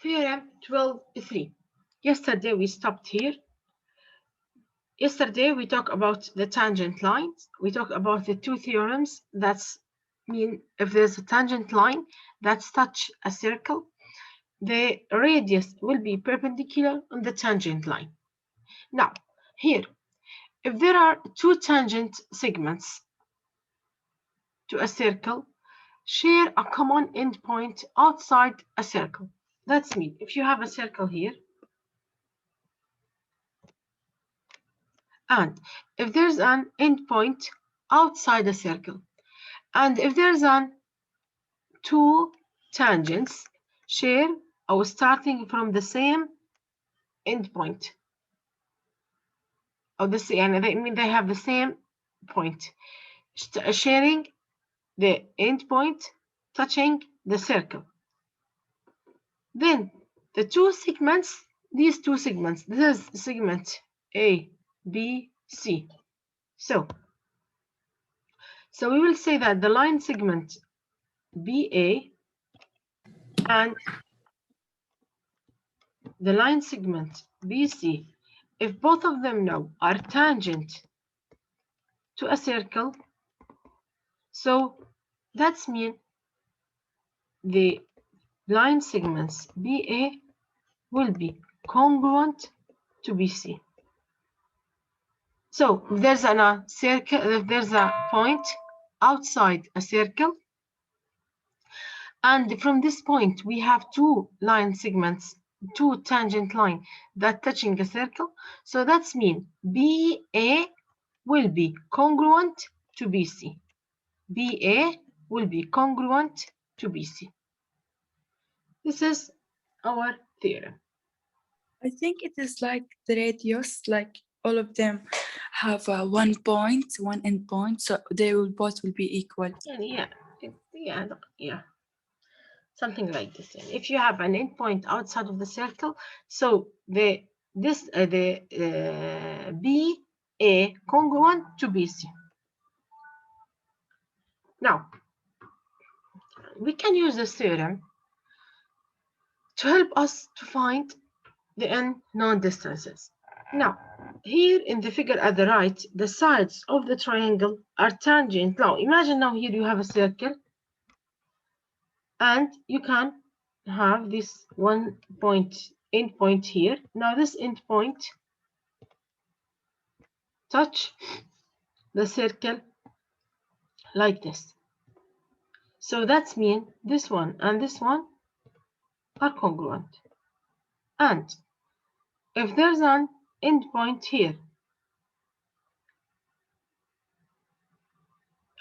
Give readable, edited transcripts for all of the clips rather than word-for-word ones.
Theorem 12.3. Yesterday we stopped here. Yesterday we talked about the tangent lines. We talked about the two theorems that mean if there's a tangent line that's touch a circle, the radius will be perpendicular on the tangent line. Now, here, if there are two tangent segments to a circle, share a common endpoint outside a circle. That's mean if you have a circle here, and if there's an endpoint outside a circle, and if there's an two tangents share or starting from the same endpoint, or the same, and they have the same point, sharing the endpoint touching the circle. Then the two segments, these two segments, this is segment A, B, C. So we will say that the line segment BA and the line segment BC, if both of them now are tangent to a circle, so that's mean the line segments BA will be congruent to BC. So if there's a circle, if there's a point outside a circle, and from this point we have two line segments, two tangent line that touching a circle, so that's mean BA will be congruent to BC. BA will be congruent to BC. This is our theorem. I think it is like the radius, like all of them have one point, one endpoint, so they will both will be equal. Yeah, something like this. If you have an endpoint outside of the circle, so the BA congruent to BC. Now, we can use this theorem to help us to find the unknown distances. Now, here in the figure at the right, the sides of the triangle are tangent. Now, imagine now here you have a circle, and you can have this one point, endpoint here. Now, this endpoint touch the circle like this. So that's mean this one and this one are congruent. And if there's an endpoint here,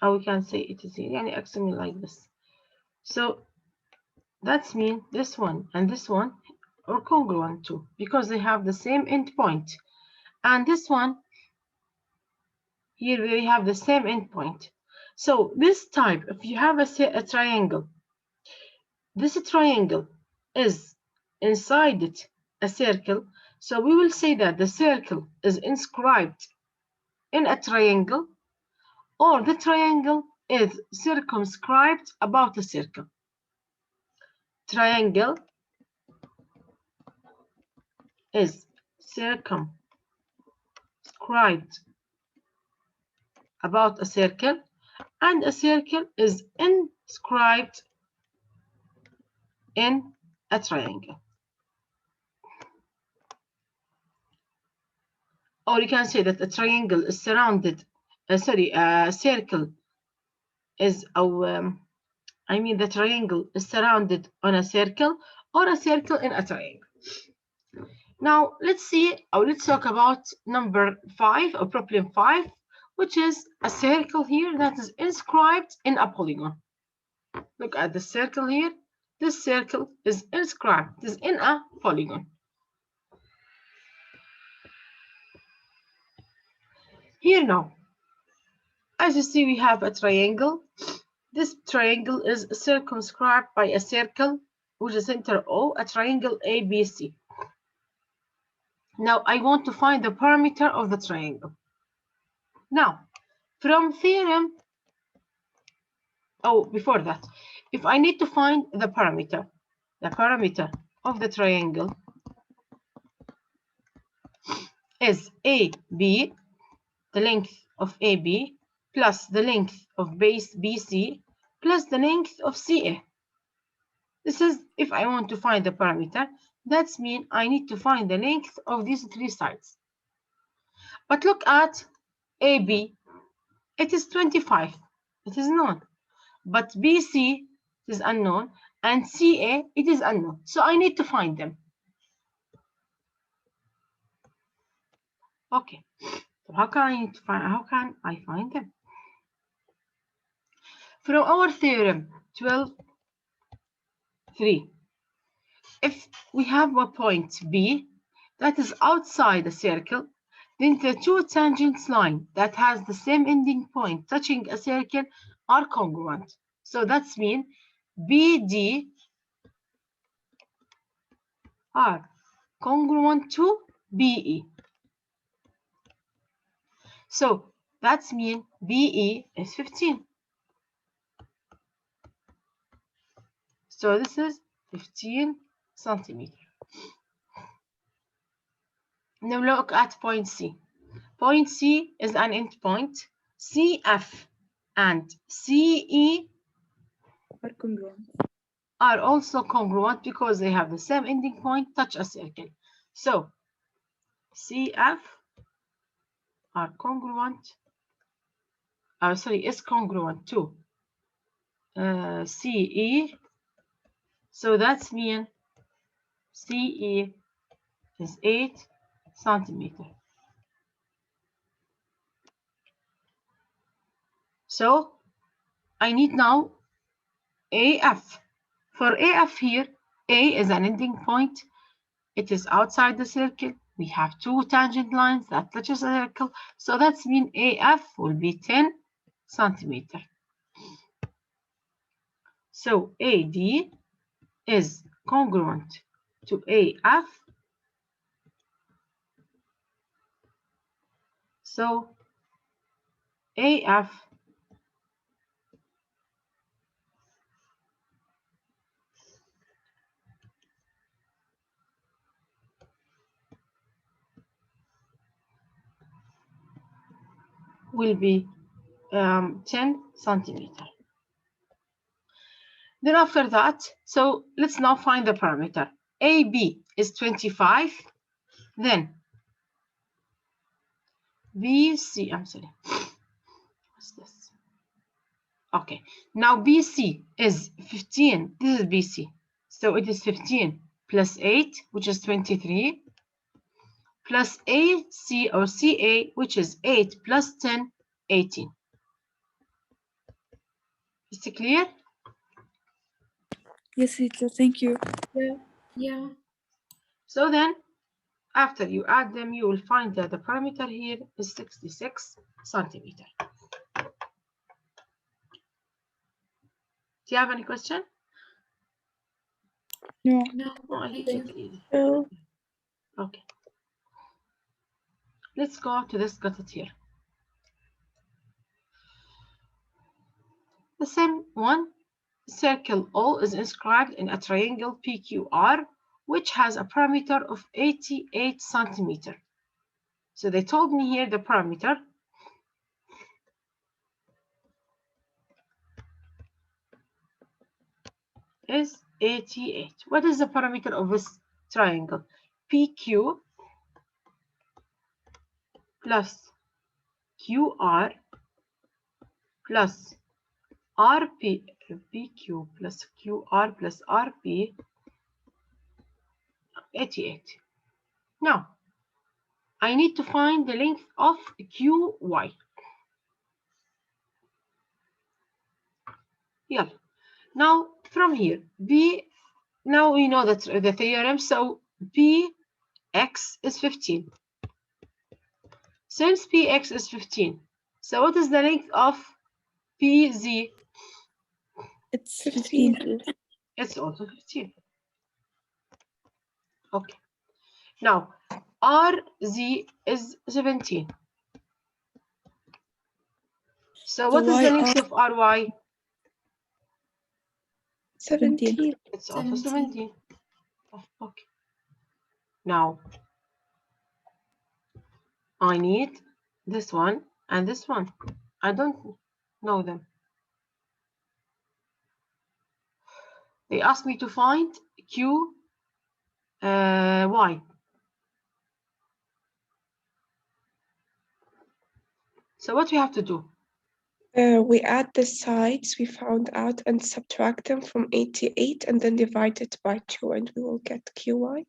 or we can say it is here, yani actually like this. So that's mean this one and this one are congruent too, because they have the same endpoint. And this one here we have the same endpoint. So this type, if you have a triangle, this triangle is inside it a circle, so we will say that the circle is inscribed in a triangle, or the triangle is circumscribed about a circle. Triangle is circumscribed about a circle, and a circle is inscribed in a triangle. Or you can say that a triangle is surrounded, a circle is, the triangle is surrounded on a circle, or a circle in a triangle. Now, let's talk about number 5, or problem 5, which is a circle here that is inscribed in a polygon. Look at the circle here. This circle is inscribed, is in a polygon. Here now, as you see, we have a triangle. This triangle is circumscribed by a circle with a center O, a triangle ABC. Now, I want to find the perimeter of the triangle. Now, from theorem, before that, if I need to find the perimeter, the perimeter of the triangle is AB, the length of AB, plus the length of base BC, plus the length of CA. This is if I want to find the perimeter. That means I need to find the length of these three sides. But look at AB. It is 25. It is known. But BC is unknown. And CA, it is unknown. So I need to find them. Okay. So how can I find them? From our theorem 12.3, if we have a point B that is outside the circle, then the two tangent lines that has the same ending point touching a circle are congruent. So that's mean BD are congruent to BE. So that's mean BE is 15. So this is 15 centimeter. Now look at point C. Point C is an endpoint. CF and CE are congruent. Are also congruent because they have the same ending point, touch a circle. So CF are congruent, is congruent to CE. So that's mean CE is 8 centimeter. So I need now AF. For AF here, A is an ending point. It is outside the circle. We have two tangent lines that touches a circle. So that's mean AF will be 10 centimeter. So AD is congruent to AF. So AF will be 10 centimeter. Then after that, so let's now find the parameter. AB is 25. Then BC, I'm sorry. What's this? Okay, now BC is 15. This is BC. So it is 15 plus 8, which is 23, plus AC or CA, which is 8 plus 10, 18. Is it clear? Yes, teacher, thank you. Yeah. So then, after you add them, you will find that the parameter here is 66 centimeter. Do you have any question? No. No, Oh, I thank think it's you. easy. No. Okay. Let's go to this got it here. The same one, circle O is inscribed in a triangle PQR, which has a parameter of 88 centimeter. So they told me here the parameter is 88. What is the parameter of this triangle? PQ plus QR plus RP, PQ plus QR plus RP, 88. Now, I need to find the length of QY. Yeah. Now, from here, now we know that the theorem, so PX is 15. Since PX is 15, so what is the length of PZ? It's 15 too. It's also 15. Okay. Now, RZ is 17. So what is the length of RY? 17. It's also 17. Okay. Now, I need this one and this one. I don't know them. They asked me to find Q, Y. So what we have to do? We add the sides we found out and subtract them from 88 and then divide it by 2 and we will get QY.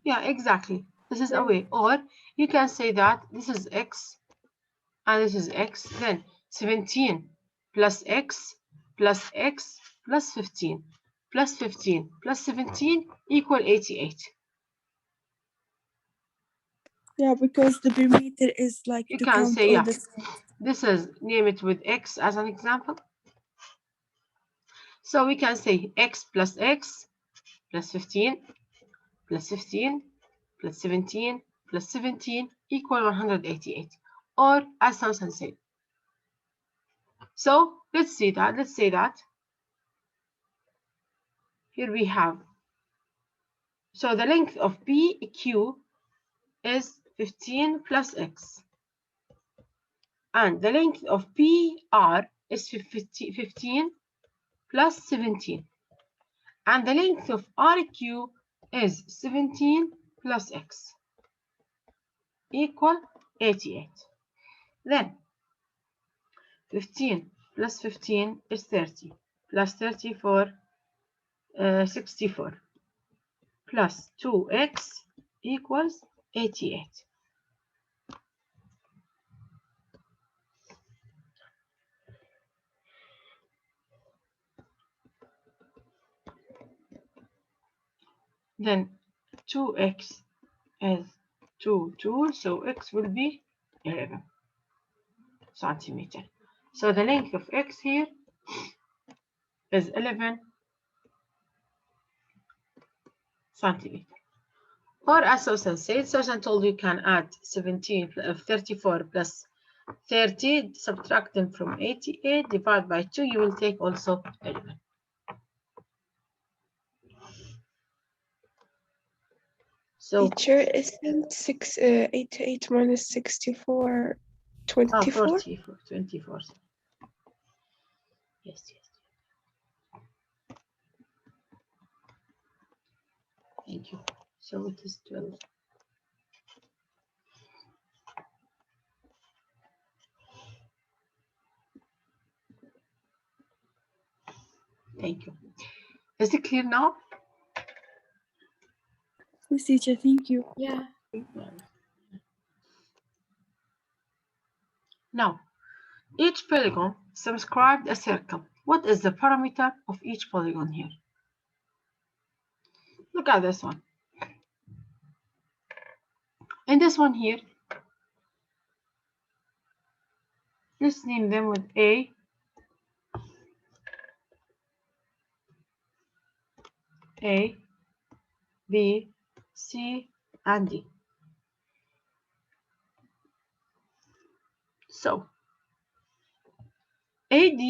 Yeah, exactly. This is a way. Or you can say that this is X and this is X. Then 17 plus X plus X plus 15 plus 15 plus 17 equal 88. Yeah, because the perimeter is like You to can count say, all yeah, the sides. this is, name it with X as an example. So we can say X plus 15 plus 15 plus 17 plus 17 equal 188. Or as Samson said. So let's see that. Let's say that. Here we have. So the length of PQ is 15 plus X. And the length of PR is 15 plus 17. And the length of RQ is 17 plus X equal 88. Then 15 plus 15 is 30 plus 34 64 plus 2x equals 88. Then 2x is 2, so x will be 11 centimeter. So the length of x here is 11 centimeter. Or as Susan said, Susan told you can add 34 plus 30, subtract them from 88, divide by 2, you will take also 11. So Teacher, isn't 88 minus 64 24? 24. Yes. Thank you. So it is 12. Thank you. Is it clear now? Yes, teacher, thank you. Yeah. Now, each polygon subscribed a circle. What is the parameter of each polygon here? Look at this one. And this one here, let's name them with A, B, C, and D. So, AD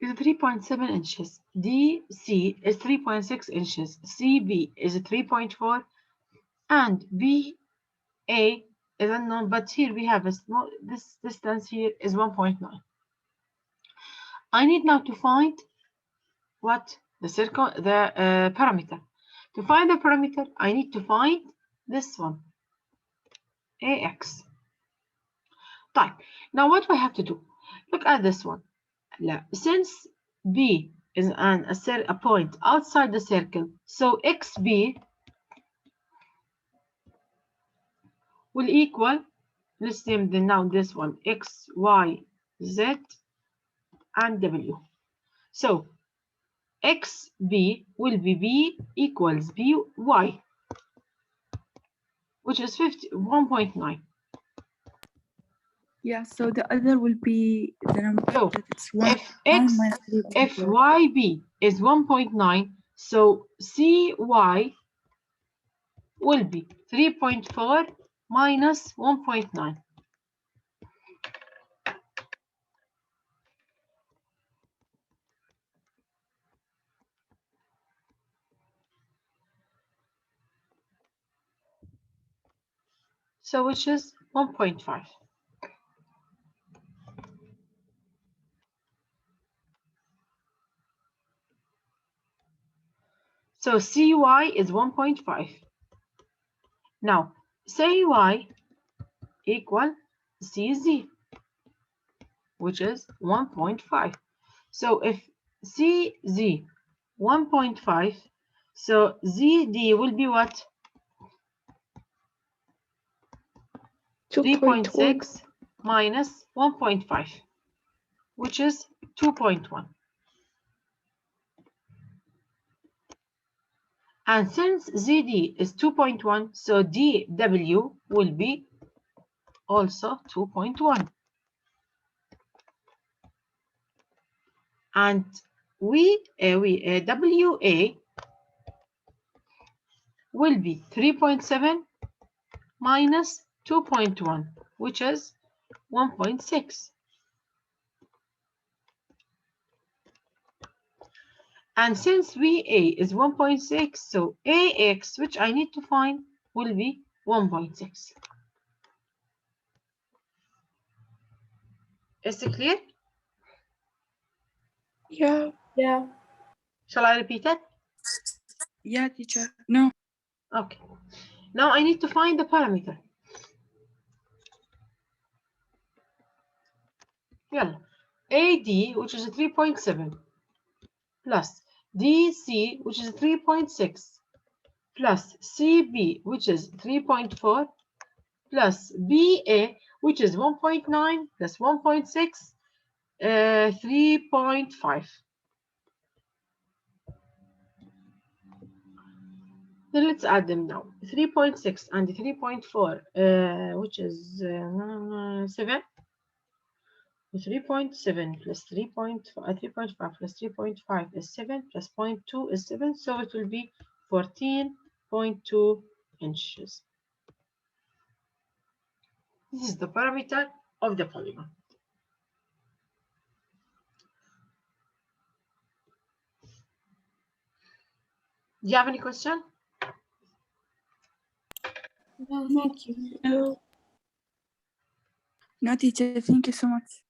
is 3.7 inches, DC is 3.6 inches, CB is 3.4, and BA is unknown, but here we have a small, this distance here is 1.9. I need now to find what the circle, the parameter. To find the parameter, I need to find this one, AX. Right. Now what we have to do? Look at this one. Since B is a point outside the circle, so XB will equal, let's name now this one, X, Y, Z, and W. So XB will be B equals BY, which is 1.9. Yeah, so the other will be the number So that it's 1 if minus 3.4. FYB is 1.9, so CY will be 3.4 minus 1.9. so which is 1.5. So CY is 1.5. Now, say Y equal CZ, which is 1.5. So if CZ 1.5, so ZD will be what? 3.6 minus 1.5, which is 2.1. And since ZD is 2.1, so DW will be also 2.1. And WA will be 3.7 minus 2.1, which is 1.6. And since VA is 1.6, so AX, which I need to find, will be 1.6. Is it clear? Yeah. Yeah. Shall I repeat it? Yeah, teacher. No. Okay. Now I need to find the parameter. Yeah. AD, which is 3.7, plus DC, which is 3.6, plus CB, which is 3.4, plus BA, which is 1.9, plus 1.6, 3.5. Then let's add them now. 3.6 and 3.4, which is 7. 3.7 plus 3.5 plus 3.5 is 7 plus 0.2 is 7, so it will be 14.2 inches. This is the parameter of the polygon. Do you have any question? No, thank you. No. No, teacher. Thank you so much.